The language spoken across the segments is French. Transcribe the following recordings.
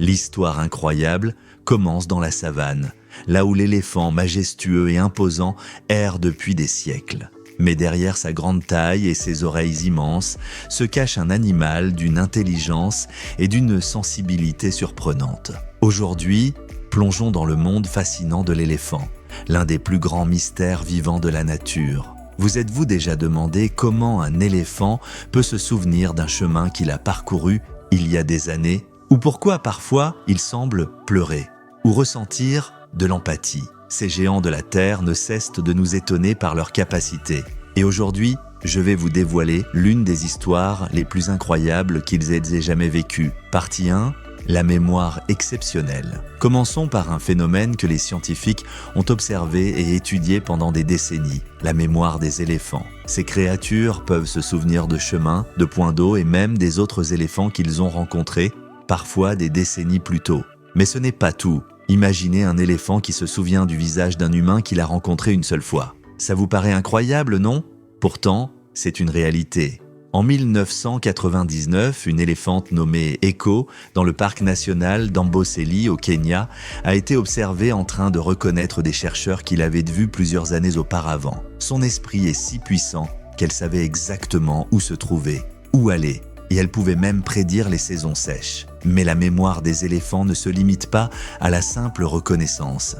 L'histoire incroyable commence dans la savane, là où l'éléphant majestueux et imposant erre depuis des siècles. Mais derrière sa grande taille et ses oreilles immenses se cache un animal d'une intelligence et d'une sensibilité surprenantes. Aujourd'hui, plongeons dans le monde fascinant de l'éléphant, l'un des plus grands mystères vivants de la nature. Vous êtes-vous déjà demandé comment un éléphant peut se souvenir d'un chemin qu'il a parcouru il y a des années? Ou pourquoi parfois il semble pleurer ou ressentir de l'empathie? Ces géants de la Terre ne cessent de nous étonner par leur capacité. Et aujourd'hui, je vais vous dévoiler l'une des histoires les plus incroyables qu'ils aient jamais vécues. Partie 1, la mémoire exceptionnelle. Commençons par un phénomène que les scientifiques ont observé et étudié pendant des décennies, la mémoire des éléphants. Ces créatures peuvent se souvenir de chemins, de points d'eau et même des autres éléphants qu'ils ont rencontrés, parfois des décennies plus tôt. Mais ce n'est pas tout. Imaginez un éléphant qui se souvient du visage d'un humain qu'il a rencontré une seule fois. Ça vous paraît incroyable, non? Pourtant, c'est une réalité. En 1999, une éléphante nommée Echo, dans le parc national d'Amboseli au Kenya, a été observée en train de reconnaître des chercheurs qui l'avaient vue plusieurs années auparavant. Son esprit est si puissant qu'elle savait exactement où se trouver, où aller, et elle pouvait même prédire les saisons sèches. Mais la mémoire des éléphants ne se limite pas à la simple reconnaissance.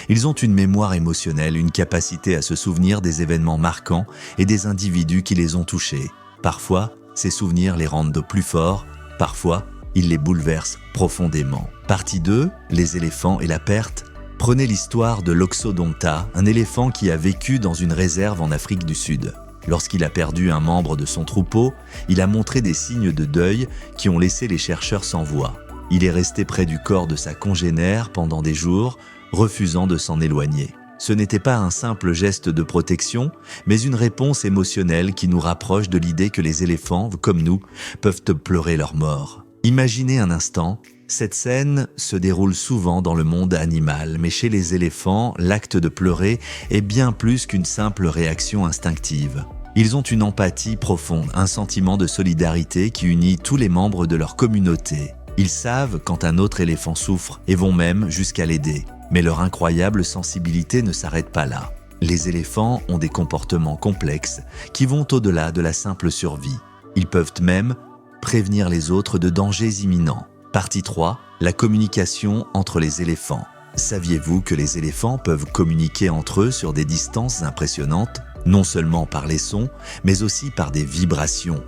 Ils ont une mémoire émotionnelle, une capacité à se souvenir des événements marquants et des individus qui les ont touchés. Parfois, ces souvenirs les rendent plus forts, parfois, ils les bouleversent profondément. Partie 2, les éléphants et la perte. Prenez l'histoire de l'Oxodonta, un éléphant qui a vécu dans une réserve en Afrique du Sud. Lorsqu'il a perdu un membre de son troupeau, il a montré des signes de deuil qui ont laissé les chercheurs sans voix. Il est resté près du corps de sa congénère pendant des jours, refusant de s'en éloigner. Ce n'était pas un simple geste de protection, mais une réponse émotionnelle qui nous rapproche de l'idée que les éléphants, comme nous, peuvent pleurer leur mort. Imaginez un instant, cette scène se déroule souvent dans le monde animal, mais chez les éléphants, l'acte de pleurer est bien plus qu'une simple réaction instinctive. Ils ont une empathie profonde, un sentiment de solidarité qui unit tous les membres de leur communauté. Ils savent quand un autre éléphant souffre et vont même jusqu'à l'aider. Mais leur incroyable sensibilité ne s'arrête pas là. Les éléphants ont des comportements complexes qui vont au-delà de la simple survie. Ils peuvent même prévenir les autres de dangers imminents. Partie 3, la communication entre les éléphants. Saviez-vous que les éléphants peuvent communiquer entre eux sur des distances impressionnantes, non seulement par les sons, mais aussi par des vibrations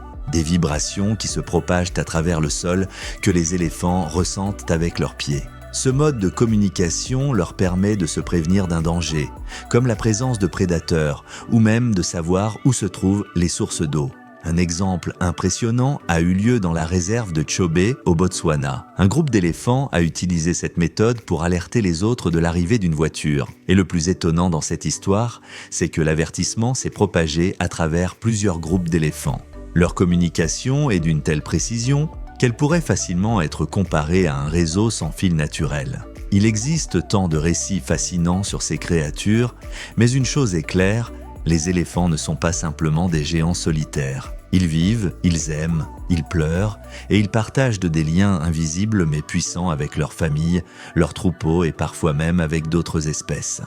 qui se propagent à travers le sol que les éléphants ressentent avec leurs pieds. Ce mode de communication leur permet de se prévenir d'un danger, comme la présence de prédateurs, ou même de savoir où se trouvent les sources d'eau. Un exemple impressionnant a eu lieu dans la réserve de Chobe au Botswana. Un groupe d'éléphants a utilisé cette méthode pour alerter les autres de l'arrivée d'une voiture. Et le plus étonnant dans cette histoire, c'est que l'avertissement s'est propagé à travers plusieurs groupes d'éléphants. Leur communication est d'une telle précision qu'elle pourrait facilement être comparée à un réseau sans fil naturel. Il existe tant de récits fascinants sur ces créatures, mais une chose est claire, les éléphants ne sont pas simplement des géants solitaires. Ils vivent, ils aiment, ils pleurent et ils partagent des liens invisibles mais puissants avec leur famille, leurs troupeaux et parfois même avec d'autres espèces.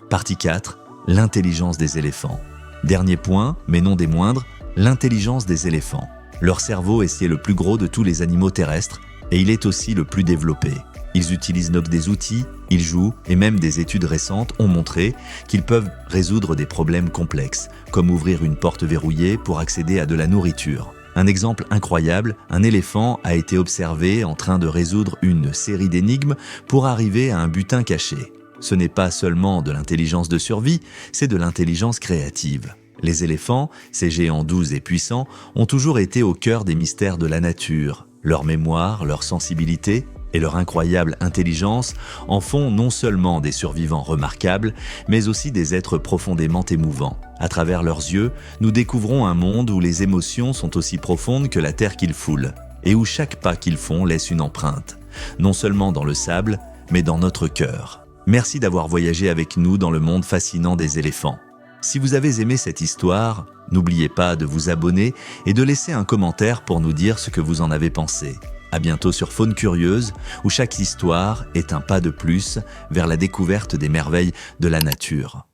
Partie 4, l'intelligence des éléphants. Dernier point, mais non des moindres, l'intelligence des éléphants. Leur cerveau est le plus gros de tous les animaux terrestres et il est aussi le plus développé. Ils utilisent des outils, ils jouent et même des études récentes ont montré qu'ils peuvent résoudre des problèmes complexes, comme ouvrir une porte verrouillée pour accéder à de la nourriture. Un exemple incroyable, un éléphant a été observé en train de résoudre une série d'énigmes pour arriver à un butin caché. Ce n'est pas seulement de l'intelligence de survie, c'est de l'intelligence créative. Les éléphants, ces géants doux et puissants, ont toujours été au cœur des mystères de la nature. Leur mémoire, leur sensibilité et leur incroyable intelligence en font non seulement des survivants remarquables, mais aussi des êtres profondément émouvants. À travers leurs yeux, nous découvrons un monde où les émotions sont aussi profondes que la terre qu'ils foulent, et où chaque pas qu'ils font laisse une empreinte, non seulement dans le sable, mais dans notre cœur. Merci d'avoir voyagé avec nous dans le monde fascinant des éléphants. Si vous avez aimé cette histoire, n'oubliez pas de vous abonner et de laisser un commentaire pour nous dire ce que vous en avez pensé. À bientôt sur Faune Curieuse, où chaque histoire est un pas de plus vers la découverte des merveilles de la nature.